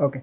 Okay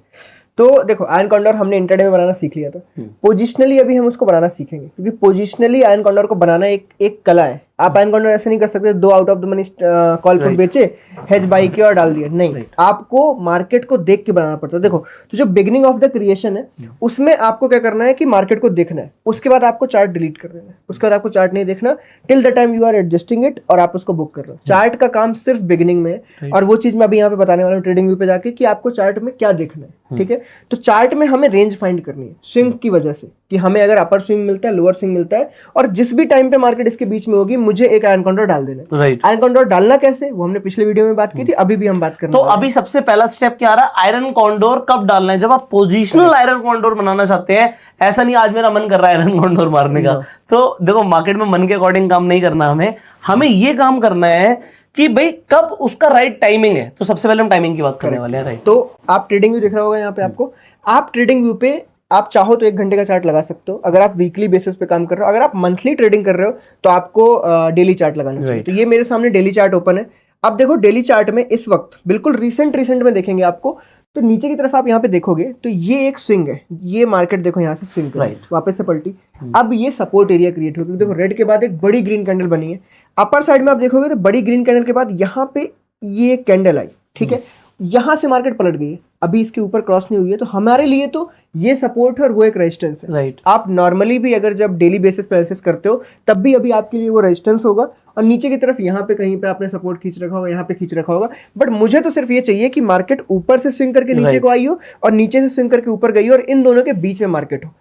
तो देखो iron condor हमने इंटरडे में बनाना सीख लिया था। पोजिशनली अभी हम उसको बनाना सीखेंगे, क्योंकि पोजिशनली आयरन कॉन्डोर को बनाना एक कला है। आप आयरन कॉन्डोर ऐसे नहीं कर सकते 2 out of the money call put बेचे, हेज बाई किया और डाल दिया, नहीं। आपको मार्केट को देख के बनाना पड़ता है। देखो तो जो बिगिनिंग ऑफ द क्रिएशन है उसमें आपको क्या करना है कि मार्केट को देखना है, उसके बाद आपको चार्ट डिलीट कर देना है, उसके बाद आपको चार्ट नहीं देखना till the time you are adjusting it और आप उसको बुक कर रहे हो। चार्ट का काम सिर्फ बिगिनिंग में है, और वो चीज मैं अभी यहाँ पे बताने वाला हूँ ट्रेडिंग व्यू पे जाके कि आपको चार्ट में क्या देखना है। ठीक है, तो चार्ट में हमें रेंज फाइंड करनी है स्विंग की वजह से, कि हमें अगर अपर स्विंग मिलता है, लोअर स्विंग मिलता है, और जिस भी टाइम पे मार्केट इसके बीच में होगी मुझे एक आयरन कॉन्डोर डाल देना है। राइट, आयरन कॉन्डोर डालना कैसे वो हमने पिछले वीडियो में बात की थी, अभी भी हम बात करेंगे। तो अभी सबसे पहला स्टेप क्या आ रहा है, आयरन कॉन्डोर कब डालना है, जब आप पोजिशनल आयरन कॉन्डोर बनाना चाहते हैं। ऐसा नहीं आज मेरा मन कर रहा है आयरन कॉन्डोर मारने का, तो देखो मार्केट में मन के अकॉर्डिंग काम नहीं करना, हमें ये काम करना है कि भाई कब उसका राइट टाइमिंग है। तो सबसे पहले हम टाइमिंग की बात करने वाले हैं। राइट, तो आप ट्रेडिंग व्यू दिख रहा होगा यहाँ पे आपको, आप ट्रेडिंग व्यू पे आप चाहो तो 1 घंटे का चार्ट लगा सकते हो, अगर आप वीकली बेसिस पे काम कर रहे हो। अगर आप मंथली ट्रेडिंग कर रहे हो तो आपको डेली चार्ट लगाना चाहिए। तो ये मेरे सामने डेली चार्ट ओपन है। अब देखो डेली चार्ट में इस वक्त बिल्कुल रिसेंट में देखेंगे आपको, तो नीचे की तरफ आप यहाँ पे देखोगे तो ये एक स्विंग है, ये मार्केट देखो यहाँ से स्विंग कर वापस से पलटी। अब ये सपोर्ट एरिया क्रिएट हो, क्योंकि देखो रेड के बाद एक बड़ी ग्रीन कैंडल बनी है। अपर साइड में आप देखोगे तो बड़ी ग्रीन कैंडल के बाद यहाँ पे ये कैंडल आई, ठीक है, यहां से मार्केट पलट गई है, अभी इसके ऊपर क्रॉस नहीं हुई है, तो हमारे लिए तो ये सपोर्ट है और वो एक रेजिस्टेंस है। राइट, आप नॉर्मली भी अगर जब डेली बेसिस पे एनालिसिस करते हो तब भी अभी आपके लिए वो रेजिस्टेंस होगा, और नीचे की तरफ यहाँ पे कहीं पे आपने सपोर्ट खींच रखा होगा, यहाँ पे खींच रखा होगा। बट मुझे तो सिर्फ ये चाहिए कि मार्केट ऊपर से स्विंग करके नीचे को आई हो और नीचे से स्विंग करके ऊपर गई हो, और इन दोनों के बीच में मार्केट हो।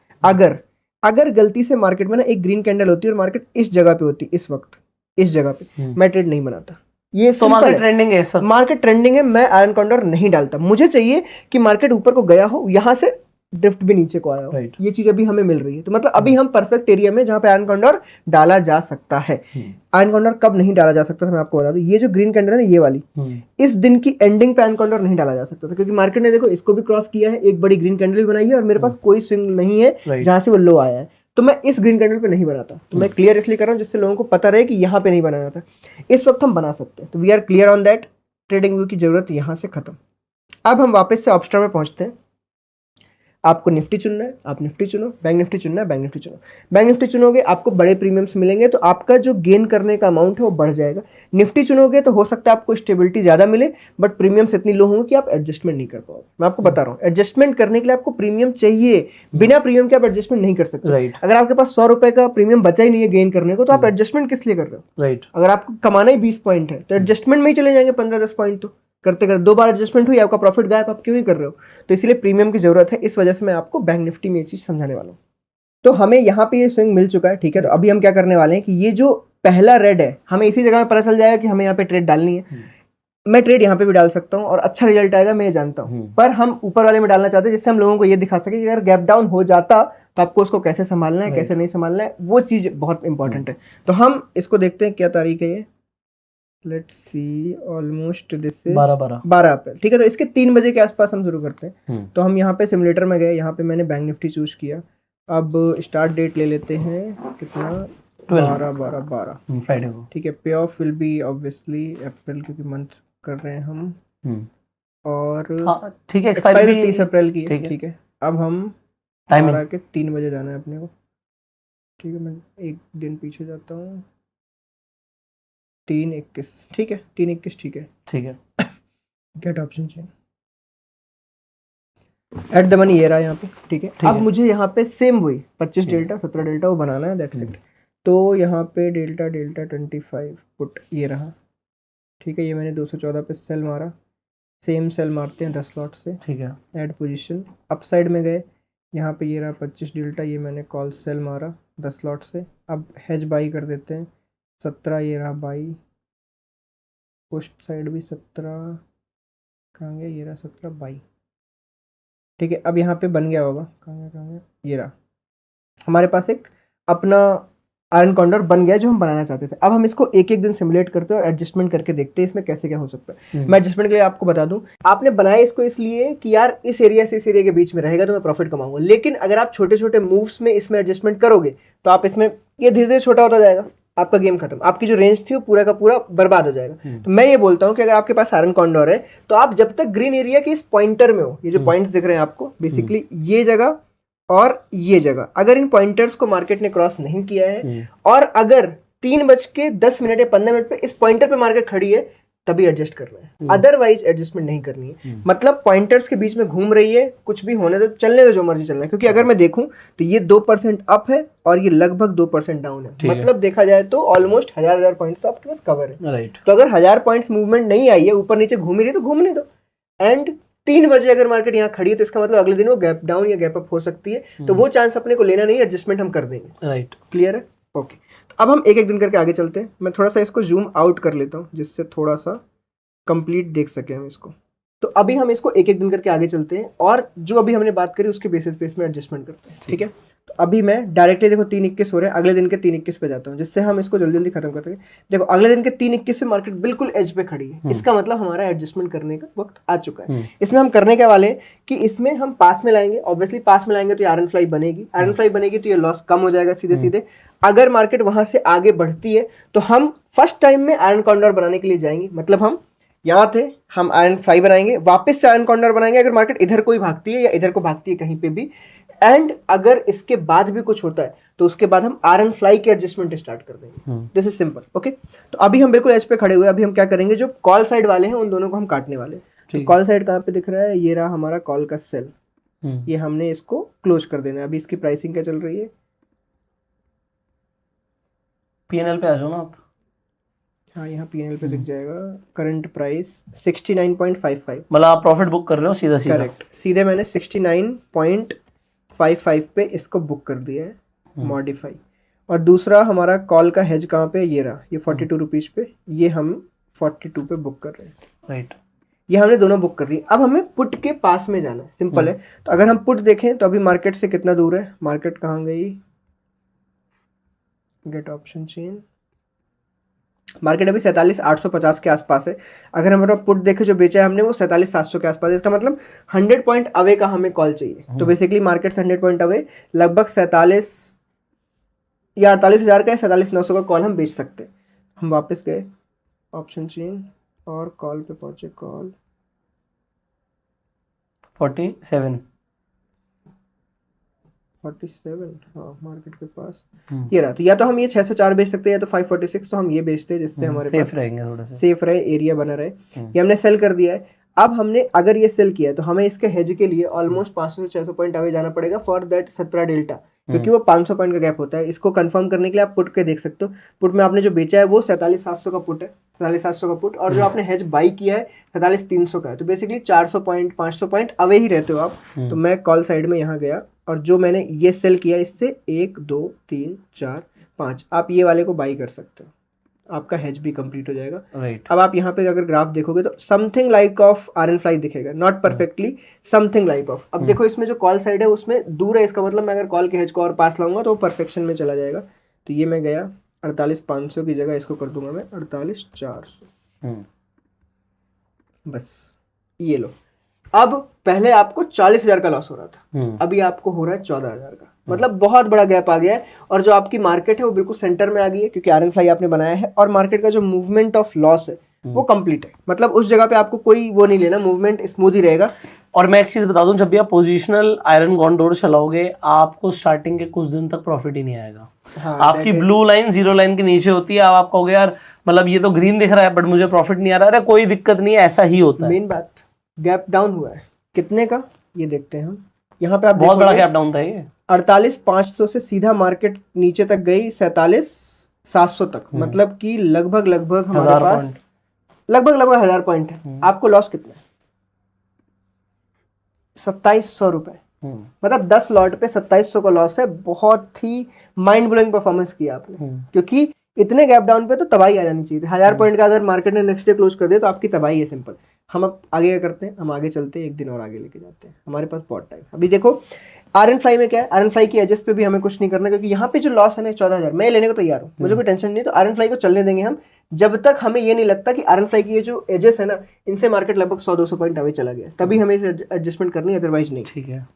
अगर गलती से मार्केट में ना एक ग्रीन कैंडल होती है और मार्केट इस जगह पे होती, इस वक्त इस जगह पे, मैं ट्रेड नहीं बनाता। ये तो मार्केट ट्रेंडिंग है, इस वक्त मार्केट ट्रेंडिंग है, मैं आयरन कॉन्डोर नहीं डालता। मुझे चाहिए कि मार्केट ऊपर को गया हो, यहां से ड्रिफ्ट भी नीचे को आया हो। ये चीज अभी हमें मिल रही है, तो मतलब अभी हम परफेक्ट एरिया में जहां पे आयरन कॉन्डोर डाला जा सकता है। आयरन कॉन्डोर कब नहीं डाला जा सकता था मैं आपको बता दूं, ये जो ग्रीन कैंडल है ना, ये वाली, इस दिन की एंडिंग पे आयरन कॉन्डोर नहीं डाला जा सकता था, क्योंकि मार्केट ने देखो इसको भी क्रॉस किया है, एक बड़ी ग्रीन कैंडल भी बनाई है, और मेरे पास कोई स्विंग नहीं है जहां से वो लो आया है, तो मैं इस ग्रीन कैंडल पे नहीं बनाता। तो मैं क्लियर इसलिए कर रहा हूँ जिससे लोगों को पता रहे कि यहाँ पे नहीं बनाना था। इस वक्त हम बना सकते हैं, तो we are clear on that. TradingView की जरूरत यहाँ से खत्म। अब हम वापस से ऑप्स्ट्रा में पहुंचते हैं। आपको निफ्टी चुनना है, आप निफ्टी चुनो, बैंक निफ्टी चुनना है, बैंक निफ्टी चुनो। बैंक निफ्टी चुनोगे आपको बड़े प्रीमियम्स मिलेंगे, तो आपका जो गेन करने का अमाउंट है वो बढ़ जाएगा। निफ्टी चुनोगे तो हो सकता है आपको स्टेबिलिटी ज्यादा मिले, बट प्रीमियम्स इतनी लो होंगे कि आप एडजस्टमेंट नहीं कर पाओगे। मैं आपको बता रहा हूँ, एडजस्टमेंट करने के लिए आपको प्रीमियम चाहिए, बिना प्रीमियम के आप एडजस्टमेंट नहीं कर सकते। अगर आपके पास 100 रुपए का प्रीमियम बचा ही नहीं है गेन करने को, तो आप एडजस्टमेंट किस लिए कर रहे हो? अगर आपको कमाना ही 20 पॉइंट है तो एडजस्टमेंट में ही चले जाएंगे 15-10 पॉइंट। तो करते करते 2 बार एडजस्टमेंट हुई, आपका प्रॉफिट गायब, आप क्यों ही कर रहे हो? तो इसलिए प्रीमियम की जरूरत है। इस वजह से मैं आपको बैंक निफ्टी में ये चीज समझाने वाला हूँ। तो हमें यहाँ पे ये स्विंग मिल चुका है, ठीक है। तो अभी हम क्या करने वाले हैं कि ये जो पहला रेड है, हमें इसी जगह में पता चल जाएगा कि हमें यहाँ पे ट्रेड डालनी है। मैं ट्रेड यहाँ पे भी डाल सकता हूँ और अच्छा रिजल्ट आएगा, मैं ये जानता हूँ, पर हम ऊपर वाले में डालना चाहते हैं, जिससे हम लोगों को ये दिखा सके कि अगर गैप डाउन हो जाता तो आपको उसको कैसे संभालना है, कैसे नहीं संभालना है, वो चीज बहुत इंपॉर्टेंट है। तो हम इसको देखते हैं क्या तारीख है ये, let's see, almost this is 12 अप्रैल, ठीक है। तो इसके 3 बजे के आसपास हम शुरू करते हैं। तो हम यहाँ पे सिमुलेटर में गए, यहाँ पे मैंने बैंक निफ्टी चूज किया। अब स्टार्ट डेट ले लेते हैं, कितना, 12 फ्राइडे को, ठीक है। पे ऑफ विल बी ऑब्वियसली अप्रैल, क्योंकि मंथ कर रहे हैं हम, और ठीक है, एक्सपायरी 30 अप्रैल की है, ठीक है। अब हम 12 के 3 बजे जाना है अपने को, ठीक है। मैं एक दिन पीछे जाता हूँ, 3:21, ठीक है, 3:21, ठीक है, ठीक है। Get option change, at the money ये रहा यहाँ पे, ठीक है। अब मुझे यहाँ पे सेम वही 25 डेल्टा 17 डेल्टा वो बनाना है, दैट्स इट। तो यहाँ पे डेल्टा 25 पुट ये रहा, ठीक है। ये मैंने 214 पे सेल मारा, सेम सेल मारते हैं 10 लॉट से, ठीक है। ऐड पोजीशन, अप साइड में गए, यहाँ पे ये रहा 25 डेल्टा, ये मैंने कॉल सेल मारा 10 लॉट से। अब हेज बाई कर देते हैं 17, ये रहा बाई, पोस्ट साइड भी 17, कहाँ गया, ये रहा 17 बाई, ठीक है। अब यहाँ पे बन गया होगा, कहाँ गया, ये रहा, हमारे पास एक अपना आयरन कॉन्डोर बन गया जो हम बनाना चाहते थे। अब हम इसको एक एक दिन सिमुलेट करते हैं और एडजस्टमेंट करके देखते हैं इसमें कैसे क्या हो सकता है। मैं एडजस्टमेंट के लिए आपको बता दूं, आपने बनाया इसको इसलिए कि यार इस एरिया से इस एरिया के बीच में रहेगा तो मैं प्रॉफिट कमाऊंगा, लेकिन अगर आप छोटे छोटे मूव्स में इसमें एडजस्टमेंट करोगे तो आप इसमें ये धीरे धीरे छोटा होता जाएगा, आपका गेम खत्म, आपकी जो रेंज थी वो पूरा का पूरा बर्बाद हो जाएगा। तो मैं ये बोलता हूँ कि अगर आपके पास आयरन कॉन्डोर है तो आप जब तक ग्रीन एरिया के इस पॉइंटर में हो, ये जो पॉइंट्स दिख रहे हैं आपको, बेसिकली ये जगह और ये जगह, अगर इन पॉइंटर्स को मार्केट ने क्रॉस नहीं किया है और अगर 3:10 या 15 मिनट पे इस पॉइंटर पे मार्केट खड़ी है, तभी एडजस्ट करना है, अदरवाइज एडजस्टमेंट नहीं करनी है। मतलब पॉइंटर्स के बीच में घूम रही है, कुछ भी होने दो, चलने दो, जो मर्जी चलना है। क्योंकि अगर मैं देखूं तो ये 2% अप है और ये लगभग 2% डाउन है। मतलब देखा जाए तो ऑलमोस्ट 1000 पॉइंट्स तो आपके पास कवर है। राइट। तो अगर 1000 पॉइंट्स मूवमेंट नहीं आई है, ऊपर नीचे घूम रही है, तो घूमने दो। एंड 3 बजे अगर मार्केट यहाँ खड़ी है तो इसका मतलब अगले दिन वो गैप डाउन या गैप अप हो सकती है। तो वो चांस अपने को लेना नहीं, एडजस्टमेंट हम कर देंगे। राइट, क्लियर है? ओके, तो अब हम एक एक दिन करके आगे चलते हैं। मैं थोड़ा सा इसको जूम आउट कर लेता हूँ जिससे थोड़ा सा कंप्लीट देख सके हम इसको। तो अभी हम इसको एक एक दिन करके आगे चलते हैं और जो अभी हमने बात करी उसके बेसिस पे इसमें एडजस्टमेंट करते हैं। ठीक है, तो अभी मैं डायरेक्टली देखो 3:21 हो रहे हैं, अगले दिन के 3:21 पे जाता हूँ जिससे हम इसको जल्दी जल्दी खत्म करते हैं। देखो अगले दिन के 3:21 पे मार्केट बिल्कुल एज पे खड़ी है। इसका मतलब हमारा एडजस्टमेंट करने का वक्त आ चुका है। इसमें हम करने के वाले हैं कि इसमें हम पास में लाएंगे। ऑब्वियसली पास में लाएंगे तो आयरन फ्लाई बनेगी, आयरन फ्लाई बनेगी तो ये लॉस कम हो जाएगा सीधे सीधे। अगर मार्केट वहां से आगे बढ़ती है तो हम फर्स्ट टाइम में आयरन कॉन्डोर बनाने के लिए जाएंगे। मतलब हम यहाँ थे, हम आयरन फ्लाई बनाएंगे, वापस से आयरन कॉर्नर बनाएंगे अगर मार्केट इधर कोई भागती है या इधर को भागती है कहीं पे भी। एंड अगर इसके बाद भी कुछ होता है तो उसके बाद हम आयरन फ्लाई की एडजस्टमेंट स्टार्ट कर देंगे। This is simple. ओके, तो अभी हम बिल्कुल एज पे खड़े हुए हैं। अभी हम क्या करेंगे, जो कॉल साइड वाले हैं उन दोनों को हम काटने वाले हैं। कॉल साइड कहाँ पे दिख रहा है, ये रहा हमारा कॉल का सेल। ये हमने इसको क्लोज कर देना है। अभी इसकी प्राइसिंग क्या चल रही है, पीएनएल पे आ जाओ ना आप। हाँ, यहाँ पीएनएल पे दिख जाएगा करंट प्राइस 69.55। मतलब आप प्रॉफिट बुक कर रहे हो सीधा सीधा? करेक्ट, सीधे मैंने 69.55 पे इसको बुक कर दिया है, मॉडिफाई। और दूसरा हमारा कॉल का हेज कहाँ पे, ये रहा, ये 42 रुपीज पे, ये हम 42 पे बुक कर रहे हैं। राइट, ये हमने दोनों बुक कर ली। अब हमें पुट के पास में जाना है, सिंपल है। तो अगर हम पुट देखें तो अभी मार्केट से कितना दूर है, मार्केट कहाँ गई, गेट ऑप्शन चेन, मार्केट अभी 47,850 के आसपास है। अगर हमारा पुट देखे जो बेचा है हमने वो 47,700 के आसपास है। इसका मतलब 100 पॉइंट अवे का हमें कॉल चाहिए। तो बेसिकली मार्केट से 100 पॉइंट अवे लगभग 47 या 48,000 का, 47,900 का कॉल हम बेच सकते हैं। हम वापस गए ऑप्शन चेन और कॉल पे पहुंचे, कॉल 47, हाँ मार्केट के पास ये रहा। तो या तो हम ये 604 बेच सकते हैं या तो 546, तो हम ये बेचते हैं जिससे हमारे सेफ पास रहेंगे, थोड़ा सा सेफ रहे, एरिया बना रहे। ये हमने सेल कर दिया है। अब हमने अगर ये सेल किया है तो हमें इसके हेज के लिए ऑलमोस्ट 500 से 600 पॉइंट अवे जाना पड़ेगा फॉर दैट 17 डेल्टा, क्योंकि वो 500 पॉइंट का गैप होता है। इसको कंफर्म करने के लिए आप पुट के देख सकते हो। पुट में आपने जो बेचा है वो 47,700 का पुट है, 47,700 का पुट, और जो आपने हेज बाई किया है 47,300 का है। तो basically 400 point 500 point away he रहते हो आप। तो मैं कॉल साइड में यहाँ गया और जो मैंने ये सेल किया इससे 1 2 3 4 5 आप ये वाले को बाई कर सकते हो, आपका हेज भी कंप्लीट हो जाएगा। राइट। अब आप यहाँ पे अगर ग्राफ देखोगे तो something like of iron fly दिखेगा, not perfectly, something like of. अब देखो इसमें जो कॉल साइड है उसमें दूर है, इसका मतलब मैं अगर कॉल के हेज को और पास लाऊंगा तो वो परफेक्शन में चला जाएगा। तो ये मैं गया 48,500 की जगह इसको कर दूंगा मैं 48,400, बस ये लो। अब पहले आपको 40,000 का लॉस हो रहा था, अभी आपको हो रहा है 14,000 का। मतलब बहुत बड़ा गैप आ गया है। और जो आपकी मार्केट है वो बिल्कुल सेंटर में आ गई है क्योंकि आयरन फ्लाई आपने बनाया है, और मार्केट का जो मूवमेंट ऑफ लॉस है वो कंप्लीट है। मतलब उस जगह पे आपको कोई वो नहीं लेना, मूवमेंट स्मूथ ही रहेगा। और मैं एक चीज बता दूं, जब भी आप पोजिशनल आयरन कॉन्डोर चलाओगे आपको स्टार्टिंग के कुछ दिन तक प्रॉफिट ही नहीं आएगा। हाँ, आपकी ब्लू लाइन जीरो लाइन के नीचे होती है। अब आप कहोगे यार मतलब ये तो ग्रीन दिख रहा है बट मुझे प्रॉफिट नहीं आ रहा। अरे कोई दिक्कत नहीं है, ऐसा ही होता है। मेन बात गैप डाउन हुआ है कितने का ये देखते हैं हम। यहाँ पे आप बहुत बड़ा गैप डाउन था ये, 48,500 से सीधा मार्केट नीचे तक गई 47,700 तक। मतलब कि लगभग हमारे पास लगभग 1000 पॉइंट है। आपको लॉस कितना है, 2700 रुपए। मतलब 10 लॉट पे 2700 का लॉस है। बहुत ही माइंड ब्लोइंग परफॉर्मेंस किया आपने, क्योंकि इतने गैप डाउन पे तो तबाही आ जानी चाहिए थी। 1000 पॉइंट का अगर मार्केट ने नेक्स्ट डे क्लोज कर दिया तो आपकी तबाही है, सिंपल। हम अब आगे क्या करते हैं, हम आगे चलते हैं, एक दिन और आगे लेके जाते हैं, हमारे पास बहुत टाइम। अभी देखो आयरन फ्लाई में क्या है, आयरन फ्लाई की एजेस पे भी हमें कुछ नहीं करना, क्योंकि यहाँ पे जो लॉस है ना 14,000 मैं लेने को तैयार हूँ, मुझे कोई टेंशन नहीं है। तो आयरन फ्लाई को चलने देंगे हम जब तक हमें ये नहीं लगता कि आयरन फ्लाई की ये जो एजेस है ना इनसे मार्केट लगभग 100-200 पॉइंट अवे चला गया, तभी हमें इसे एडजस्टमेंट करनी है, अदरवाइज नहीं। ठीक है।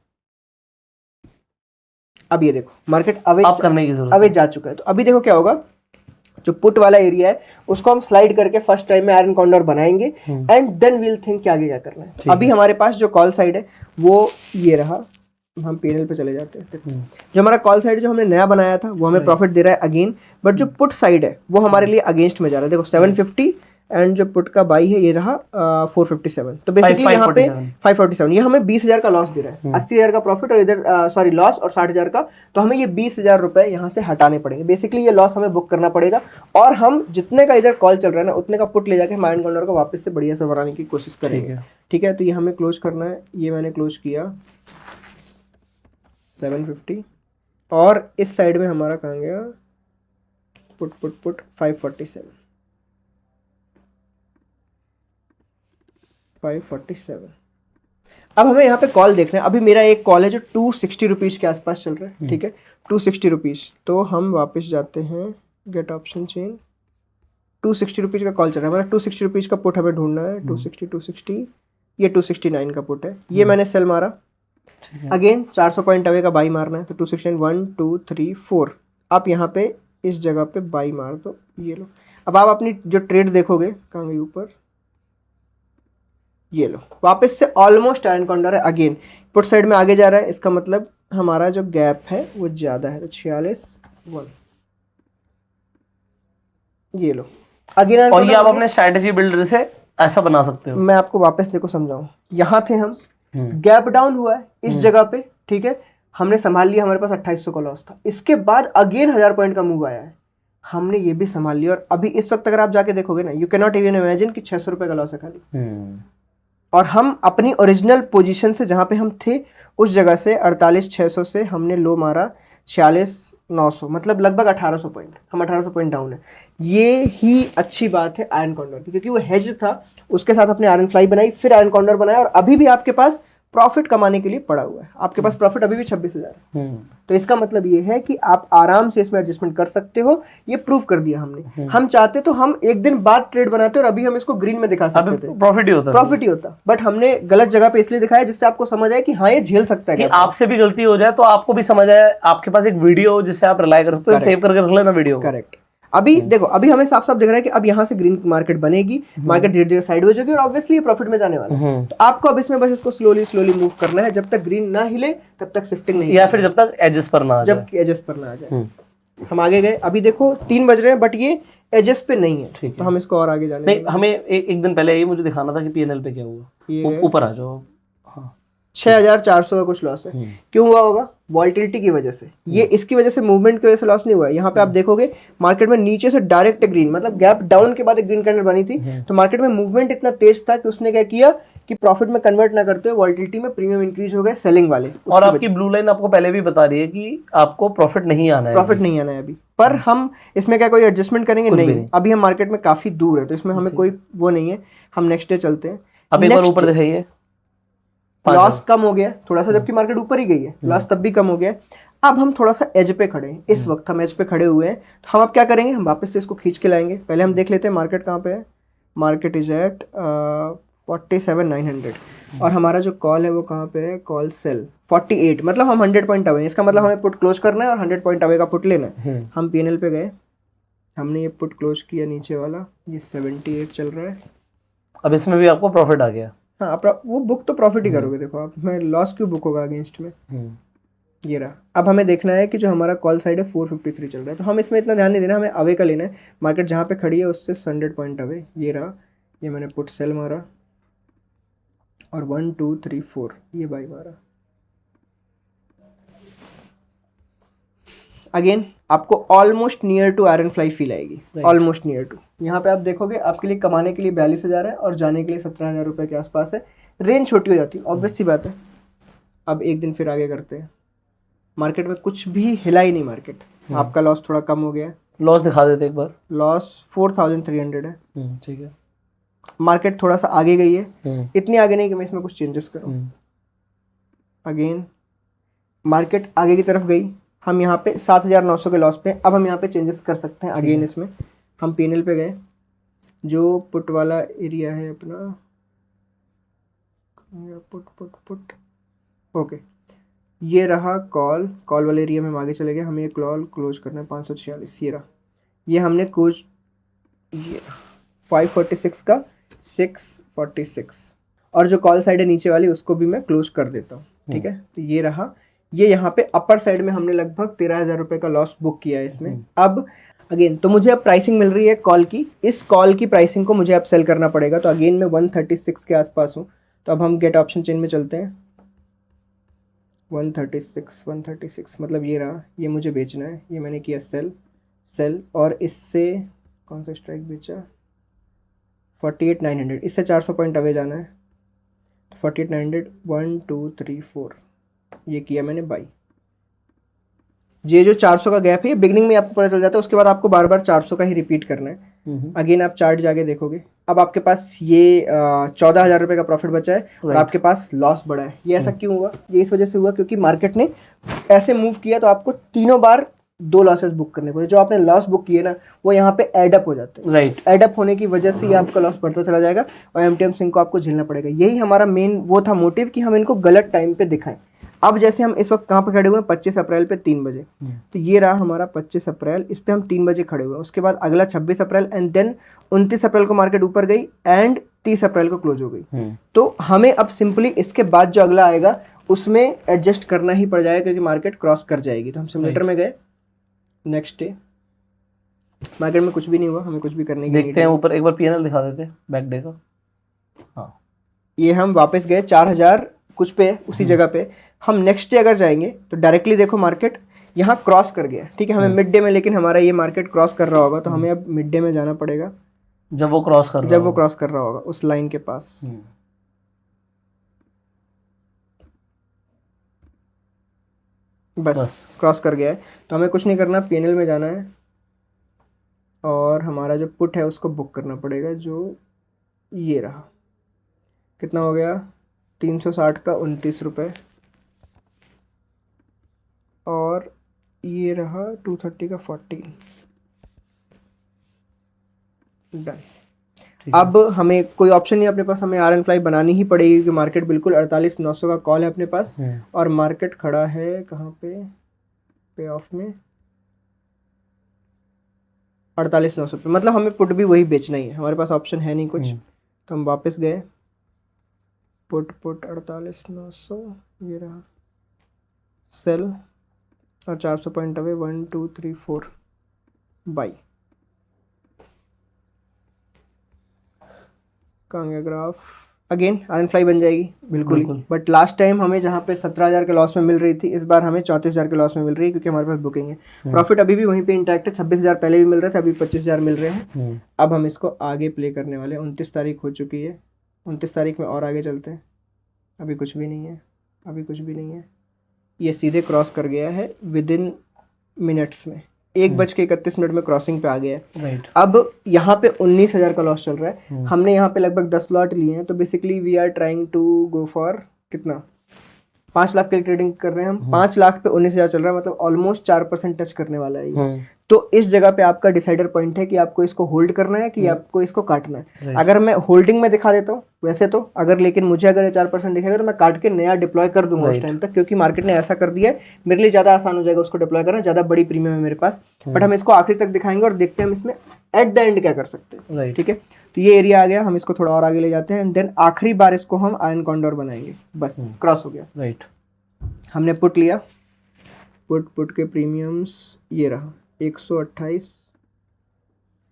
अब ये देखो मार्केट अवे आप करने की जरूरत अवे जा चुका है। तो अभी देखो क्या होगा, जो पुट वाला एरिया है उसको हम स्लाइड करके फर्स्ट टाइम में आयरन कॉन्डोर बनाएंगे एंड देन वील थिंक कि आगे क्या करना है। अभी हमारे पास जो कॉल साइड है वो ये रहा, हम पीएनएल पे चले जाते हैं। जो हमारा कॉल साइड जो हमने नया बनाया था वो हमें प्रॉफिट दे रहा है अगेन, बट जो पुट साइड है वो हमारे लिए अगेंस्ट में जा रहा है। देखो 750 एंड जो पुट का बाई है ये रहा 457, तो बेसिकली यहाँ पे 547, ये हमें 20,000 का लॉस दे रहा है। 80,000 का प्रॉफिट और इधर सॉरी लॉस और 60,000 का, तो हमें ये 20,000 रुपए यहाँ से हटाने पड़ेंगे। बेसिकली ये लॉस हमें बुक करना पड़ेगा और हम जितने का इधर कॉल चल रहा है ना उतने का पुट ले जाके आयरन कॉन्डोर को वापस से बढ़िया से बनाने की कोशिश करेंगे। ठीक है, तो ये हमें क्लोज करना है। ये मैंने क्लोज किया 750 और इस साइड में हमारा कहाँ गया पुट 547 अब हमें यहाँ पे कॉल देखना है। अभी मेरा एक कॉल है जो 260 रुपीज़ के आसपास चल रहा है। ठीक है, 260 रुपीज़, तो हम वापस जाते हैं गेट ऑप्शन चेंज। 260 रुपीज़ का कॉल चल रहा है, हमारा 260 रुपीज़ का पुट हमें ढूंढना है। 260 ये 269 का पुट है, ये मैंने सेल मारा। अगेन 400 पॉइंट अवे का बाई मारना है, तो 269 1 2 3 4 आप यहाँ पे इस जगह पे बाई मार दो। ये लो, अब आप अपनी जो ट्रेड देखोगे कहाँ गई ऊपर, ये लो वापस से ऑलमोस्ट आयरन कॉन्डोर है। अगेन पुट साइड में आगे जा रहा है, इसका मतलब हमारा जो गैप है वो ज़्यादा है, तो 46 1 ये लो अगेन। और ये आप अपने स्ट्रैटेजी बिल्डर से ऐसा बना सकते हो। मैं आपको वापस देखो समझाऊं, यहाँ थे हम, गैप डाउन हुआ है इस जगह पे। ठीक है, हमने संभाल लिया, हमारे पास 2800 का लॉस था। इसके बाद अगेन 1000 पॉइंट का मूव आया है, हमने ये भी संभाल लिया। और अभी इस वक्त अगर आप जाके देखोगे ना, you can not even imagine कि 600 रुपए का लॉस है खाली। और हम अपनी ओरिजिनल पोजीशन से जहां पे हम थे उस जगह से 48,600 से हमने लो मारा 46,900, मतलब लगभग 1800 पॉइंट, हम 1800 पॉइंट डाउन है। ये ही अच्छी बात है आयरन कॉन्डोर की, क्योंकि वो हेज था, उसके साथ अपने आयरन फ्लाई बनाई, फिर आयरन कॉन्डोर बनाया और अभी भी आपके पास प्रॉफिट कमाने के लिए पड़ा हुआ है। आपके पास प्रॉफिट अभी भी 26,000 है। तो इसका मतलब ये है कि आप आराम से इसमें एडजस्टमेंट कर सकते हो। ये प्रूव कर दिया हमने। हम चाहते तो हम एक दिन बाद ट्रेड बनाते और अभी हम इसको ग्रीन में दिखा सकते थे, प्रॉफिट ही होता, बट हमने गलत जगह पे इसलिए दिखाया जिससे आपको समझ आए कि हाँ ये झेल सकता है। कि आपसे भी गलती हो जाए तो आपको भी समझ आए, आपके पास एक वीडियो जिससे आप रिलाई कर सकते हो, सेव करके रख लेना वीडियो। करेक्ट। अभी देखो, अभी हमें साफ साफ दिख रहा है कि अब यहाँ से ग्रीन मार्केट बनेगी, मार्केट धीरे धीरे साइडवेज होगी और ऑब्वियसली ये प्रॉफिट में जाने वाला है। तो आपको अब इसमें बस इसको स्लोली मूव करना है, जब तक ग्रीन ना हिले तब तक शिफ्टिंग नहीं, या फिर जब तक एजेस पर ना आ जाए। जब एजेस पर ना आ जाए। हम आगे गए, अभी देखो 3 बज रहे हैं बट ये एजेस पे नहीं है, तो हम इसको और आगे जाने नहीं, हमें एक दिन पहले ये मुझे दिखाना था कि पीएनएल पे क्या हुआ। ऊपर आ जाओ। 6,400 का कुछ लॉस है। क्यों हुआ होगा? वॉल्टिलिटी की वजह से। ये इसकी वजह से, मूवमेंट की वजह से लॉस नहीं हुआ है। यहाँ पे आप देखोगे मार्केट में नीचे से डायरेक्ट ग्रीन, मतलब गैप डाउन के बाद एक ग्रीन कैंडल बनी थी, तो मार्केट में मूवमेंट इतना तेज था कि उसने क्या किया कि प्रॉफिट में कन्वर्ट ना करते हुए वॉल्टिलिटी में प्रीमियम इंक्रीज हो गए सेलिंग वाले। और आपकी ब्लू लाइन आपको पहले भी बता रही है कि आपको प्रॉफिट नहीं आना है अभी, पर हम इसमें क्या कोई एडजस्टमेंट करेंगे? नहीं, अभी हम मार्केट में काफी दूर है, तो इसमें हमें कोई वो नहीं है। हम नेक्स्ट डे चलते हैं। अब एक बार ऊपर दिखाइए, लॉस कम हो गया थोड़ा सा, जबकि मार्केट ऊपर ही गई है, लॉस तब भी कम हो गया। अब हम थोड़ा सा एज पे खड़े हैं, इस वक्त हम एज पे खड़े हुए हैं। तो हम अब क्या करेंगे, हम वापस से इसको खींच के लाएंगे। पहले हम देख लेते हैं मार्केट कहाँ पे है। मार्केट इज एट 47,900 और हमारा जो कॉल है वो कहाँ पे है, कॉल सेल 48, मतलब हम 100 पॉइंट अवे। इसका मतलब हमें पुट क्लोज करना है और 100 पॉइंट अवे का पुट लेना है। हम पीएनएल पे गए, हमने ये पुट क्लोज किया नीचे वाला, ये 78 चल रहा है। अब इसमें भी आपको प्रॉफिट आ गया। हाँ, वो बुक तो प्रॉफिट ही करोगे। देखो आप, मैं लॉस क्यों बुक होगा अगेंस्ट में, ये रहा। अब हमें देखना है कि जो हमारा कॉल साइड है 453 चल रहा है, तो हम इसमें इतना ध्यान नहीं देना, हमें अवे का लेना है। मार्केट जहाँ पे खड़ी है उससे 100 पॉइंट अवे, ये रहा। ये मैंने पुट सेल मारा और 1 2 3 4 ये बाई मारा। अगेन आपको almost near to iron fly feel आएगी, ऑलमोस्ट नियर टू। यहाँ पे आप देखोगे आपके लिए कमाने के लिए 42,000 है और जाने के लिए 17,000 रुपये के आसपास है। रेंज छोटी हो जाती है, ऑब्वियस सी बात है। अब एक दिन फिर आगे करते हैं। मार्केट में कुछ भी हिला ही नहीं मार्केट। आपका लॉस थोड़ा कम हो गया है। लॉस दिखा देते एक बार। लॉस 4,300 है। ठीक है। मार्केट थोड़ा सा आगे गई है, इतनी आगे नहीं कि मैं इसमें कुछ चेंजेस करूँ। अगेन मार्केट आगे की तरफ गई, हम यहाँ पे 7,900 के लॉस पे। अब हम यहाँ पे चेंजेस कर सकते हैं। अगेन इसमें हम पीएनएल पे गए, जो पुट वाला एरिया है अपना, पुट ओके, ये रहा कॉल वाले एरिया में हम आगे चले गए। हमें ये कॉल क्लोज करना है 546, ये रहा। ये हमने कुछ ये 546 का 646, और जो कॉल साइड है नीचे वाली उसको भी मैं क्लोज कर देता हूँ, ठीक है। तो ये रहा, ये यहाँ पे अपर साइड में हमने लगभग 13,000 रुपये का लॉस बुक किया है इसमें। अब अगेन तो मुझे अब प्राइसिंग मिल रही है कॉल की, इस कॉल की प्राइसिंग को मुझे अब सेल करना पड़ेगा। तो अगेन मैं 136 के आसपास हूँ, तो अब हम गेट ऑप्शन चेन में चलते हैं। 136 मतलब ये रहा, ये मुझे बेचना है, ये मैंने किया सेल, और इससे कौन सा स्ट्राइक बेचा, 48,900, इससे 400 पॉइंट अवे जाना है। 48,900, 1 2 3 4, ये किया मैंने बाई। ये जो 400 का गैप है ये बिगनिंग में आपको पता चल जाता है, उसके बाद आपको बार बार 400 का ही रिपीट करना है। अगेन आप चार्ट जाके देखोगे, अब आपके पास ये 14,000 रुपये का प्रॉफिट बचा है और आपके पास लॉस बढ़ा है। ये ऐसा क्यों हुआ? ये इस वजह से हुआ क्योंकि मार्केट ने ऐसे मूव किया तो आपको तीनों बार 2 लॉसेस बुक करने पड़े। जो आपने लॉस बुक किए ना वो यहाँ पे एड अप हो जाते हैं, राइट। एड अप होने की वजह से ही आपका लॉस बढ़ता चला जाएगा और एमटीएम सिंह को आपको झेलना पड़ेगा। यही हमारा मेन वो था मोटिव कि हम इनको गलत टाइम पे दिखाएं। अब जैसे हम इस वक्त कहाँ पे खड़े हुए हैं, 25 अप्रैल पे 3 बजे, तो ये रहा हमारा 25 अप्रैल, इस पे हम 3 बजे खड़े हुए हैं। उसके बाद अगला 26 अप्रैल एंड देन 29 अप्रैल को मार्केट ऊपर गई एंड 30 अप्रैल को क्लोज हो गई। तो हमें अब सिंपली इसके बाद जो अगला आएगा उसमें एडजस्ट करना ही पड़ जाएगा क्योंकि मार्केट क्रॉस कर जाएगी। तो हम सिमुलेटर में गए, नेक्स्ट डे मार्केट में कुछ भी नहीं हुआ, हमें कुछ भी करने की देखते हैं ऊपर एक बार पीएनएल दिखा देते हैं बैक डे का। हाँ, ये हम वापस गए 4,000 कुछ पे, उसी जगह पे। हम नेक्स्ट डे अगर जाएंगे तो डायरेक्टली देखो मार्केट यहाँ क्रॉस कर गया, ठीक है। हमें मिड डे में, लेकिन हमारा ये मार्केट क्रॉस कर रहा होगा तो हमें अब मिड डे में जाना पड़ेगा जब वो क्रॉस कर रहा होगा उस लाइन के पास। बस क्रॉस कर गया है तो हमें कुछ नहीं करना, पीएनएल में जाना है और हमारा जो पुट है उसको बुक करना पड़ेगा, जो ये रहा। कितना हो गया, 360 का 29 रुपये, और ये रहा 230 का 14। डन। अब हमें कोई ऑप्शन नहीं अपने पास, हमें आर एन फ्लाई बनानी ही पड़ेगी क्योंकि मार्केट बिल्कुल 48,900 का कॉल है अपने पास और मार्केट खड़ा है कहाँ पे ऑफ में 48,900 पे। मतलब हमें पुट भी वही बेचना ही है, हमारे पास ऑप्शन है नहीं कुछ। तो हम वापस गए, पुट 48,900, ये रहा सेल और 400 पॉइंट अवे, 1 2 3 4 बाई। कहाँ गया ग्राफ? अगेन आर फ्लाई बन जाएगी बिल्कुल। बट लास्ट टाइम हमें जहाँ पे 17,000 के लॉस में मिल रही थी, इस बार हमें 34,000 के लॉस में मिल रही है क्योंकि हमारे पास बुकिंग है। प्रॉफिट अभी भी वहीं पे इंटैक्ट है, 26,000 पहले भी मिल रहे थे, अभी 25,000 मिल रहे हैं। अब हम इसको आगे प्ले करने वाले हैं। 29 तारीख हो चुकी है, 29 तारीख में और आगे चलते हैं। अभी कुछ भी नहीं है, ये सीधे क्रॉस कर गया है विद इन मिनट्स में, 1:31 में क्रॉसिंग पे आ गया है। राइट। अब यहाँ पे 19,000 का लॉस चल रहा है। हमने यहाँ पे लगभग 10 लॉट लिए हैं, तो basically we are trying to go for कितना, 5 लाख की ट्रेडिंग कर रहे हैं हम। 5 लाख पे 19,000 चल रहा है, मतलब ऑलमोस्ट 4% टच करने वाला है ये। तो इस जगह पे आपका डिसाइडर पॉइंट है कि आपको इसको होल्ड करना है कि आपको इसको काटना है। अगर मैं होल्डिंग में दिखा देता हूँ वैसे तो, अगर लेकिन मुझे अगर 4% दिखेगा तो मैं काट के नया डिप्लॉय कर दूंगा उस टाइम तक, क्योंकि मार्केट ने ऐसा कर दिया है, मेरे लिए ज़्यादा आसान हो जाएगा उसको डिप्लॉय करना, ज़्यादा बड़ी प्रीमियम है मेरे पास। बट हम इसको आखिरी तक दिखाएंगे और देखते हैं हम इसमें एट द एंड क्या कर सकते हैं। ठीक है, तो ये एरिया आ गया, हम इसको थोड़ा और आगे ले जाते हैं एंड देन आखिरी बार इसको हम आयरन कॉन्डोर बनाएंगे। बस क्रॉस हो गया। राइट, हमने पुट लिया, पुट के प्रीमियम्स ये रहा 128,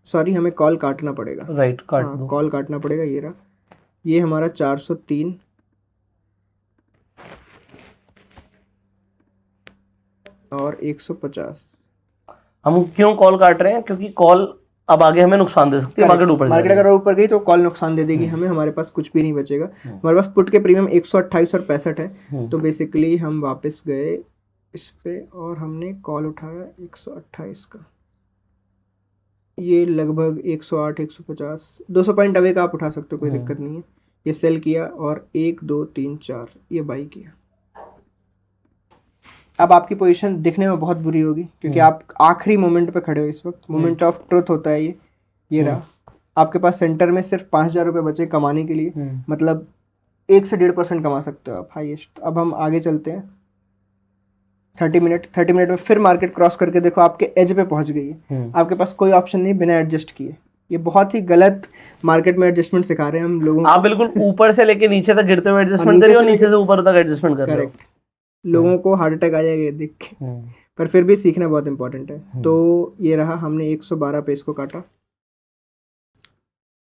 सॉरी हमें कॉल काटना पड़ेगा। राइट, कॉल काटना पड़ेगा, ये रहा, ये हमारा 403 और 150। हम क्यों कॉल काट रहे हैं? क्योंकि कॉल अब आगे हमें नुकसान दे सकती है, मार्केट अगर ऊपर गई तो कॉल नुकसान दे देगी हमें, हमारे पास कुछ भी नहीं बचेगा। हमारे पास पुट के प्रीमियम 128 और 65 है। तो बेसिकली हम वापस गए इस पे और हमने कॉल उठाया 128 का, ये लगभग 108 150 200 पॉइंट अवे का आप उठा सकते हो, कोई दिक्कत नहीं है। ये सेल किया और 1 2 3 4 ये बाई किया। अब आपकी पोजीशन दिखने में बहुत बुरी होगी क्योंकि आप आखिरी मोमेंट पे खड़े हो इस वक्त, मोमेंट ऑफ ट्रुथ होता है ये रहा। आपके पास सेंटर में सिर्फ 5,000 रुपये बचे कमाने के लिए, मतलब 1 से 1.5% कमा सकते हो आप हाईएस्ट। अब हम आगे चलते हैं, 30 मिनट में फिर मार्केट क्रॉस करके देखो आपके एज पे पहुंच गई है, आपके पास कोई ऑप्शन नहीं बिना एडजस्ट किए। ये बहुत ही गलत मार्केट में एडजस्टमेंट सिखा रहे हैं हम लोगों को। आप बिल्कुल ऊपर से लेके नीचे तक गिरते हुए एडजस्टमेंट करिए और नीचे से ऊपर तक एडजस्टमेंट कर रहे हो। लोगों को हार्ट अटैक आ जाएगा देख के, पर फिर भी सीखना बहुत इंपॉर्टेंट है। तो ये रहा, हमने 112 पे इसको काटा।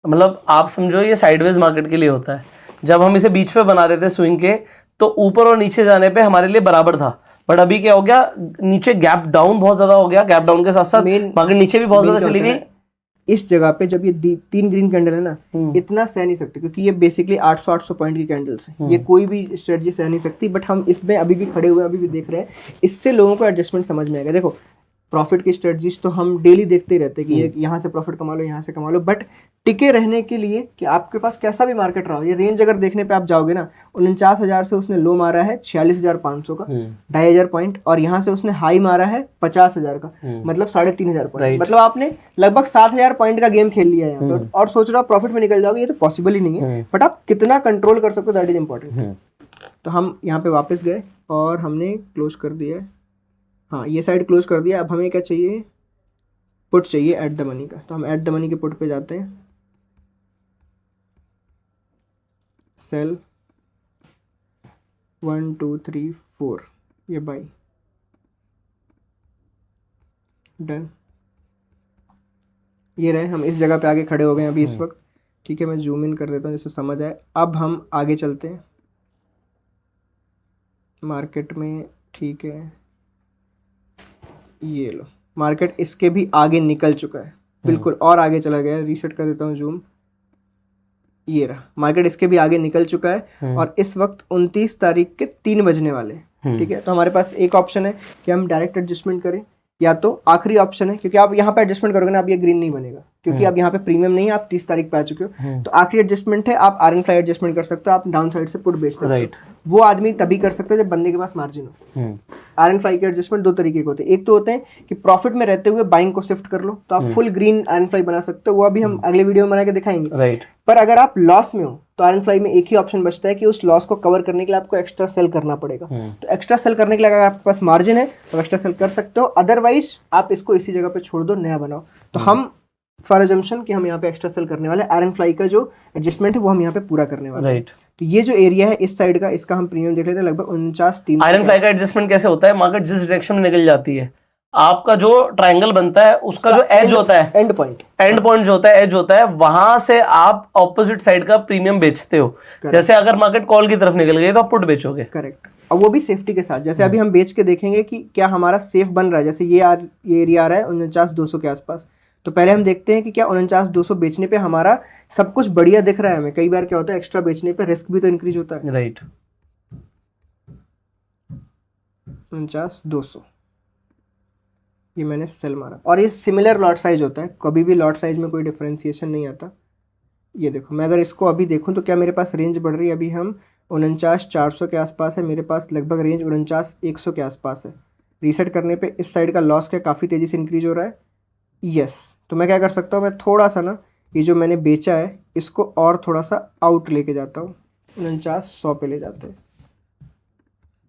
मतलब आप समझो ये साइडवेज मार्केट के लिए होता है। जब हम इसे बीच पे बना रहे थे स्विंग के, तो ऊपर और नीचे जाने पे हमारे लिए बराबर था, बट अभी क्या हो गया, नीचे गैप डाउन बहुत ज्यादा हो गया, गैप डाउन के साथ साथ मार्केट नीचे भी बहुत ज्यादा चली गई। इस जगह पे जब ये 3 ग्रीन कैंडल है ना, इतना सह नहीं सकते, क्योंकि ये बेसिकली 800 पॉइंट की कैंडल्स है, ये कोई भी स्ट्रेटजी सह नहीं सकती। बट हम इसमें अभी भी खड़े हुए हैं, अभी भी देख रहे हैं, इससे लोगों को एडजस्टमेंट समझ में आएगा। देखो प्रॉफिट की स्ट्रेटजीज तो हम डेली देखते ही रहते हैं कि ये यहाँ से प्रॉफिट कमा लो, यहाँ से कमा लो, बट टिके रहने के लिए कि आपके पास कैसा भी मार्केट रहा हो, ये रेंज अगर देखने पे आप जाओगे ना, 49,000 से उसने लो मारा है 46,500 का, 2,500 पॉइंट, और यहाँ से उसने हाई मारा है 50,000 का, मतलब 3,500 पॉइंट। मतलब आपने लगभग 7,000 पॉइंट का गेम खेल लिया है यहाँ पे, और सोच रहे हो प्रॉफिट में निकल जाओगे, ये तो पॉसिबल ही नहीं है। बट आप कितना कंट्रोल कर सकते हो, दैट इज इंपॉर्टेंट। तो हम यहाँ पे वापस गए और हमने क्लोज कर दिया है। हाँ, ये साइड क्लोज कर दिया। अब हमें क्या चाहिए, पुट चाहिए एट द मनी का। तो हम एट द मनी के पुट पे जाते हैं, सेल 1 2 3 4, ये बाई, डन। ये रहे, हम इस जगह पे आगे खड़े हो गए अभी इस वक्त। ठीक है, मैं जूम इन कर देता हूँ जिससे समझ आए। अब हम आगे चलते हैं मार्केट में। ठीक है, ये लो, मार्केट इसके भी आगे निकल चुका है, बिल्कुल और आगे चला गया है। रीसेट कर देता हूँ जूम, ये रहा, मार्केट इसके भी आगे निकल चुका है, और इस वक्त 29 तारीख के 3 बजने वाले हैं। ठीक है, तो हमारे पास एक ऑप्शन है कि हम डायरेक्ट एडजस्टमेंट करें, या तो आखिरी ऑप्शन है, क्योंकि आप यहाँ पे एडजस्टमेंट करोगे ना, अब ये ग्रीन नहीं बनेगा, क्योंकि अब यहाँ पे प्रीमियम नहीं है, आप 30 तारीख पे आ चुके हो। तो आखिरी एडजस्टमेंट है, आप आयरन फ्लाई एडजस्टमेंट कर सकते हो, आप डाउन साइड से पुट बेच सकते हो। वो आदमी तभी कर सकते हैं जब बंदे के पास मार्जिन हो। आयरन फ्लाई के एडजस्टमेंट 2 तरीके के होते हैं। एक तो होते हैं कि प्रॉफिट में रहते हुए बाइंग को शिफ्ट कर लो, तो आप फुल ग्रीन आयरन फ्लाई बना सकते हो, वो अभी हम अगले वीडियो में बना के दिखाएंगे। पर अगर आप लॉस में हो, तो आयरन फ्लाई में एक ही ऑप्शन बचता है कि उस लॉस को कवर करने के लिए आपको एक्स्ट्रा सेल करना पड़ेगा। तो एक्स्ट्रा सेल करने के लिए अगर आपके पास मार्जिन है तो एक्स्ट्रा सेल कर सकते हो, अदरवाइज आप इसको इसी जगह पे छोड़ दो, नया बनाओ। तो हम फॉर एजम्पशन कि हम यहाँ पे एक्स्ट्रा सेल करने वाले, आयरन फ्लाई का जो एडजस्टमेंट है वो हम यहाँ पे पूरा करने वाले हैं। तो ये जो एरिया है इस साइड का, इसका हम प्रीमियम देख लेते हैं, लगभग 49,300। आयरन फ्लाई का एडजस्टमेंट कैसे होता है, मार्केट जिस डायरेक्शन में निकल जाती है, आपका जो ट्रायंगल बनता है उसका जो एज होता है, एंड पॉइंट जो होता है, एज होता है, वहां से आप ऑपोजिट साइड का प्रीमियम बेचते हो। जैसे अगर मार्केट कॉल की तरफ निकल गई तो आप पुट बेचोगे। करेक्ट, और वो भी सेफ्टी के साथ। जैसे अभी हम बेच के देखेंगे कि क्या हमारा सेफ बन रहा है। जैसे ये एरिया आ रहा है 49,200 के आसपास, तो पहले हम देखते हैं कि क्या 49,200 बेचने पे हमारा सब कुछ बढ़िया दिख रहा है हमें। कई बार क्या होता है, एक्स्ट्रा बेचने पे रिस्क भी तो इंक्रीज होता है। राइट, 49,200 ये मैंने सेल मारा, और ये सिमिलर लॉट साइज होता है, कभी भी लॉट साइज में कोई डिफरेंशिएशन नहीं आता। ये देखो, मैं अगर इसको अभी देखूं तो क्या मेरे पास रेंज बढ़ रही है, अभी हम 49,400 के आसपास है, मेरे पास लगभग रेंज 49,100 के आसपास है। रीसेट करने पे इस साइड का लॉस क्या काफ़ी तेज़ी से इंक्रीज हो रहा है। यस, तो मैं क्या कर सकता हूँ, मैं थोड़ा सा ना ये जो मैंने बेचा है इसको और थोड़ा सा आउट लेके जाता हूँ, 49,100 पे ले जाते हैं।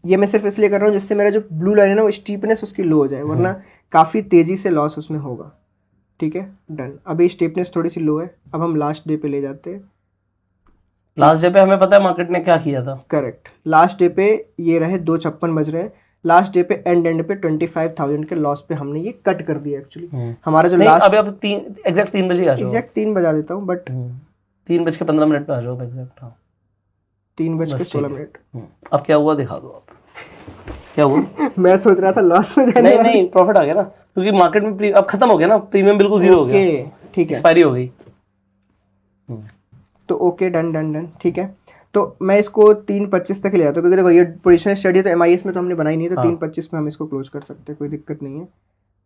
ये मैं सिर्फ इसलिए कर रहा हूँ जिससे मेरा जो ब्लू लाइन है ना वो स्टीपनेस उसकी लो हो जाए, वरना काफ़ी तेज़ी से लॉस उसमें होगा। ठीक है, डन। अभी स्टीपनेस थोड़ी सी लो है, अब हम लास्ट डे पे ले जाते हैं। लास्ट डे पे हमें पता है मार्केट ने क्या किया था। करेक्ट, लास्ट डे पे ये रहे 2:56 बज रहे हैं। लास्ट डे पे एंड पे 25,000 के लॉस पे हमने ये कट कर दिया एक्चुअली। हमारा जो लास्ट, अभी आप एग्जैक्ट 3 बजे आ जाओ। एग्जैक्ट 3 बजा देता हूँ, बट 3:15 पे आ जाओ एग्जैक्ट। हाँ, 3:16। अब क्या हुआ दिखा दो आप, क्या हुआ। मैं सोच रहा था लॉस में जाने, नहीं प्रॉफिट आ गया ना, क्योंकि मार्केट में अब खत्म हो गया ना, प्रीमियम बिल्कुल जीरो हो गया। ठीक है, एक्सपायरी हो गई। तो ओके, डन। ठीक है, तो मैं इसको 3:25 तक ले जाता हूँ, क्योंकि देखो ये पोजीशन स्टडी तो MIS में तो हमने बनाई नहीं है, तो 3:25 में हम इसको क्लोज कर सकते हैं, कोई दिक्कत नहीं है।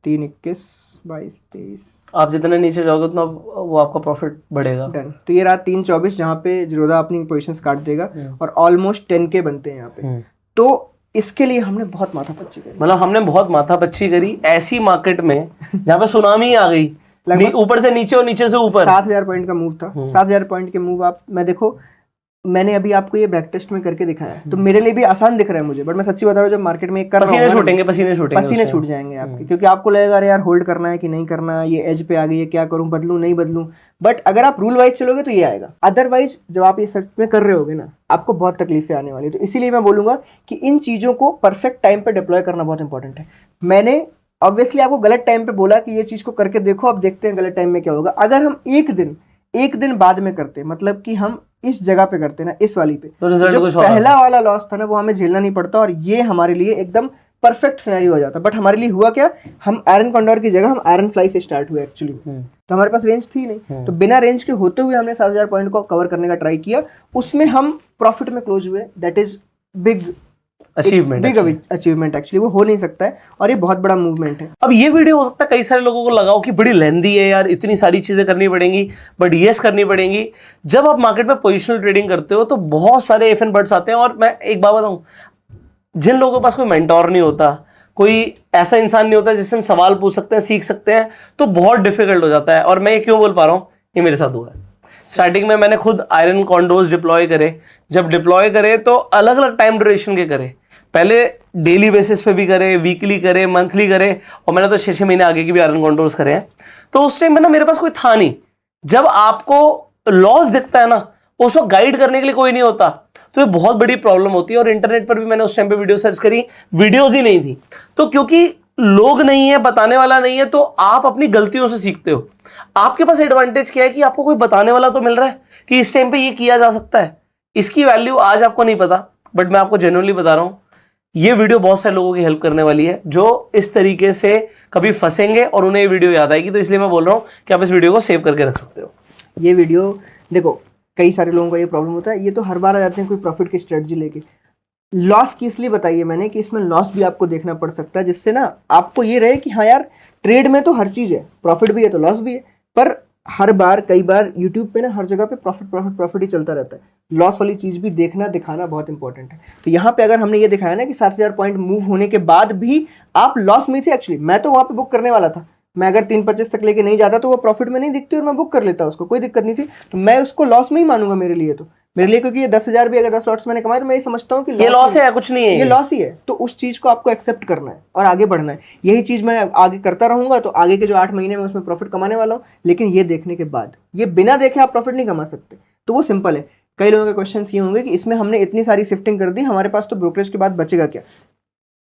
3:21, 22, 23, आप जितने नीचे जाओगे उतना वो आपका प्रॉफिट बढ़ेगा। डन। तो ये रहा 3:24, जहाँ पे जीरोधा अपनी पोजीशंस काट देगा, और ऑलमोस्ट 10K बनते हैं यहाँ पे। तो इसके लिए हमने बहुत माथापच्ची करी, मतलब हमने बहुत माथापच्ची करी ऐसी मार्केट में जहाँ पे सुनामी आ गई, ऊपर से नीचे और नीचे से ऊपर। 7,000 पॉइंट का मूव था। 7,000 पॉइंट के मूव आप, मैं देखो मैंने अभी आपको ये बैक टेस्ट में करके दिखाया है, तो मेरे लिए भी आसान दिख रहा है मुझे, बट मैं सच्ची बता रहा हूँ जब मार्केट में कर रहा हूँ पसीने छूट जाएंगे आपके, क्योंकि आपको लगेगा अरे यार होल्ड करना है कि नहीं करना, ये एज पे आ गई है, क्या करूँ, बदलूं नहीं बदलूं। बट अगर आप रूल वाइज चलोगे तो ये आएगा, अदरवाइज जब आप ये सच में कर रहे होगे ना, आपको बहुत तकलीफें आने वाली। तो इसीलिए मैं बोलूंगा कि इन चीजों को परफेक्ट टाइम पे डिप्लॉय करना बहुत इंपॉर्टेंट है। मैंने ऑब्वियसली आपको गलत टाइम पे बोला कि ये चीज को करके देखो, अब देखते हैं गलत टाइम में क्या होगा। अगर हम एक दिन बाद में करते, मतलब कि हम इस जगह पे करते ना, इस वाली पे, तो जो पहला वाला लॉस था ना वो हमें झेलना नहीं पड़ता और ये हमारे लिए एकदम परफेक्ट सिनेरियो हो जाता। बट हमारे लिए हुआ क्या, हम आयरन कॉन्डोर की जगह हम आयरन फ्लाई से स्टार्ट हुए एक्चुअली। तो हमारे पास रेंज थी नहीं, तो बिना रेंज के होते हुए हमने 7000 पॉइंट को कवर करने का ट्राई किया, उसमें हम प्रॉफिट में क्लोज हुए। That is big achievement actually, वो हो नहीं सकता है और ये बहुत बड़ा मूवमेंट है। अब ये वीडियो हो सकता है कई सारे लोगों को लगाओ कि बड़ी लेंदी है यार, इतनी सारी चीजें करनी पड़ेंगी, बट यस करनी पड़ेंगी। जब आप मार्केट में पोजिशनल ट्रेडिंग करते हो तो बहुत सारे इफ एंड बट्स आते हैं। और मैं एक बात बताऊं, जिन लोगों के पास कोई मेंटोर नहीं होता, कोई ऐसा इंसान नहीं होता जिससे हम सवाल पूछ सकते हैं, सीख सकते हैं, तो बहुत डिफिकल्ट हो जाता है। और मैं ये क्यों बोल पा रहा हूं, ये मेरे साथ हुआ है। स्टार्टिंग में मैंने खुद आयरन कॉन्डोर्स डिप्लॉय करे। जब डिप्लॉय करे तो अलग अलग टाइम ड्यूरेशन के करे, पहले डेली बेसिस पे भी करे, वीकली करे, मंथली करे, और मैंने तो 6-6 महीने आगे की भी आयरन कॉन्डोर्स करे हैं। तो उस टाइम में ना मेरे पास कोई था नहीं। जब आपको लॉस दिखता है ना, उस वक्त गाइड करने के लिए कोई नहीं होता, तो ये बहुत बड़ी प्रॉब्लम होती है। और इंटरनेट पर भी मैंने उस टाइम पे वीडियो सर्च करी, वीडियोज ही नहीं थी। तो क्योंकि लोग नहीं है, बताने वाला नहीं है, तो आप अपनी गलतियों से सीखते हो। आपके पास एडवांटेज क्या है कि आपको कोई बताने वाला तो मिल रहा है कि इस टाइम पे ये किया जा सकता है। इसकी वैल्यू आज आपको नहीं पता, बट मैं आपको जेन्युइनली बता रहा हूं, ये वीडियो बहुत सारे लोगों की हेल्प करने वाली है जो इस तरीके से कभी फंसेंगे और उन्हें ये वीडियो याद आएगी। तो इसलिए मैं बोल रहा हूं कि आप इस वीडियो को सेव करके रख सकते हो। ये वीडियो देखो, कई सारे लोगों को ये प्रॉब्लम होता है, ये तो हर बार आ जाते हैं कोई प्रॉफिट की स्ट्रेटजी लेके। लॉस की इसलिए बताइए मैंने कि इसमें लॉस भी आपको देखना पड़ सकता है, जिससे ना आपको ये रहे कि हाँ यार, ट्रेड में तो हर चीज है, प्रॉफिट भी है तो लॉस भी है। पर हर बार, कई बार यूट्यूब पे ना हर जगह पे प्रॉफिट ही चलता रहता है। लॉस वाली चीज भी देखना, दिखाना बहुत इंपॉर्टेंट है। तो यहाँ पे अगर हमने ये दिखाया ना कि 7000 पॉइंट मूव होने के बाद भी आप लॉस में थे, एक्चुअली मैं तो वहां पे बुक करने वाला था। मैं अगर 3.25 तक लेके नहीं जाता तो वो प्रॉफिट में नहीं दिखती और मैं बुक कर लेता, उसको कोई दिक्कत नहीं थी। तो मैं उसको लॉस में ही मानूंगा मेरे लिए, क्योंकि ये 10,000 भी अगर 10 लॉट्स मैंने कमाए तो मैं ये समझता हूँ कि ये लॉस है, कुछ नहीं है, ये लॉस ही है। तो उस चीज को आपको एक्सेप्ट करना है और आगे बढ़ना है। यही चीज मैं आगे करता रहूंगा, तो आगे के जो 8 महीने में उसमें प्रॉफिट कमाने वाला हूँ। लेकिन ये देखने के बाद, ये बिना देखे आप प्रॉफिट नहीं कमा सकते। तो वो सिंपल है। कई लोगों के क्वेश्चन ये होंगे कि इसमें हमने इतनी सारी शिफ्टिंग कर दी, हमारे पास तो ब्रोकरेज के बाद बचेगा क्या।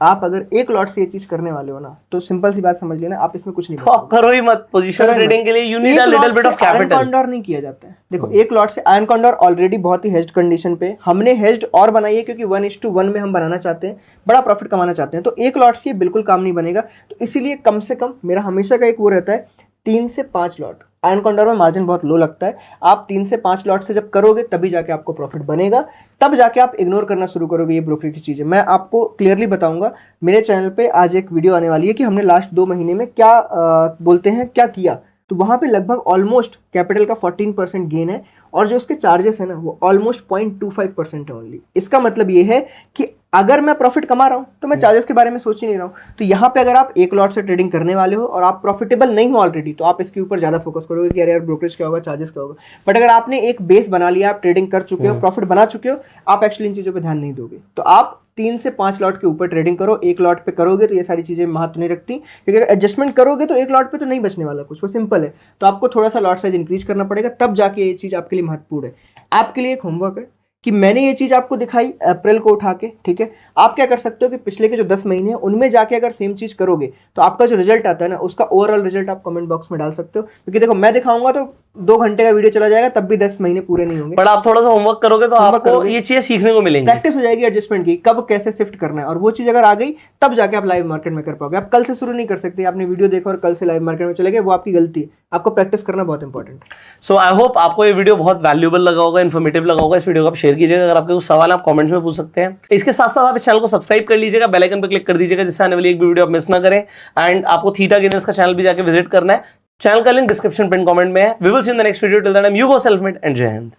आप अगर एक लॉट से ये चीज करने वाले हो ना, तो सिंपल सी बात समझ लेना, आप इसमें कुछ नहीं तो आप करो ही मत। पोजीशन ट्रेडिंग के लिए you need a little bit of capital. Iron condor नहीं किया जाता है। देखो, एक लॉट से आयरन कॉन्डोर ऑलरेडी बहुत ही हेज्ड कंडीशन पे, हमने हेज्ड और बनाई है क्योंकि 1:1 में हम बनाना चाहते हैं, बड़ा प्रॉफिट कमाना चाहते हैं। तो एक लॉट से ये बिल्कुल काम नहीं बनेगा। तो इसीलिए कम से कम मेरा हमेशा का एक वो रहता है, 3 से 5 लॉट। आयरन कॉन्डोर में मार्जिन बहुत लो लगता है। आप 3 से 5 लॉट से जब करोगे तभी जाके आपको प्रॉफिट बनेगा, तब जाके आप इग्नोर करना शुरू करोगे ये ब्रोकरेज की चीजें। मैं आपको क्लियरली बताऊंगा, मेरे चैनल पे आज एक वीडियो आने वाली है कि हमने लास्ट 2 महीने में क्या क्या किया। तो वहां पे लगभग ऑलमोस्ट कैपिटल का 14% गेन है और जो उसके चार्जेस है ना वो ऑलमोस्ट 0.25% है ओनली। इसका मतलब ये है कि अगर मैं प्रॉफिट कमा रहा हूं तो मैं चार्जेस के बारे में सोच ही नहीं रहा हूं। तो यहाँ पे अगर आप एक लॉट से ट्रेडिंग करने वाले हो और आप प्रॉफिटेबल नहीं हो ऑलरेडी, तो आप इसके ऊपर ज्यादा फोकस करोगे कि यार ब्रोकरेज क्या होगा, चार्जेस क्या होगा। बट अगर आपने एक बेस बना लिया, आप ट्रेडिंग कर चुके हो, प्रॉफिट बना चुके हो, आप एक्चुअली इन चीजों पर ध्यान नहीं दोगे। तो आप 3 से 5 लॉट के ऊपर ट्रेडिंग करो। एक लॉट पे करोगे तो ये सारी चीजें महत्व नहीं रखती, क्योंकि अगर एडजस्टमेंट करोगे तो एक लॉट पे तो नहीं बचने वाला कुछ, वो सिंपल है। तो आपको थोड़ा सा लॉट साइज इंक्रीज करना पड़ेगा, तब जाके ये चीज आपके लिए महत्वपूर्ण है। आपके लिए एक होमवर्क है कि मैंने ये चीज आपको दिखाई अप्रैल को उठा के, ठीक है। आप क्या कर सकते हो कि पिछले के जो 10 महीने हैं उनमें जाके अगर सेम चीज करोगे तो आपका जो रिजल्ट आता है ना, उसका ओवरऑल रिजल्ट आप कमेंट बॉक्स में डाल सकते हो। क्योंकि देखो, मैं दिखाऊंगा तो 2 घंटे का वीडियो चला जाएगा, तब भी 10 महीने पूरे नहीं होंगे। बट आप थोड़ा सा होमवर्क करोगे तो आपको ये चीजें सीखने को मिलेंगी, प्रैक्टिस हो जाएगी एडजस्टमेंट की, कब कैसे शिफ्ट करना है। और वो चीज अगर आ गई तब जाके आप लाइव मार्केट में कर पाओगे। आप कल से शुरू नहीं कर सकते, आपने वीडियो देखा और कल से लाइव मार्केट में चले गए, वो आपकी गलती है। आपको प्रैक्टिस करना बहुत इंपॉर्टेंट है। सो आई होप आपको ये वीडियो बहुत वैल्यूएबल लगा होगा, इन्फॉर्मेटिव लगा होगा। इस वीडियो को आप शेयर कीजिएगा। अगर आपके कुछ सवाल आप कमेंट्स में पूछ सकते हैं। इसके साथ साथ आप इस चैनल को सब्सक्राइब कर लीजिएगा, बेल आइकन पर क्लिक कर दीजिएगा, जिससे आने वाली एक भी वीडियो आप मिस ना करें। एंड आपको थीटा गेनर्स का चैनल भी जाके विजिट करना है। चैनल का लिंक डिस्क्रिप्शन पिन कमेंट में है। We will see in the next video. Till then I am Hugo Selfmade and जय हिंद।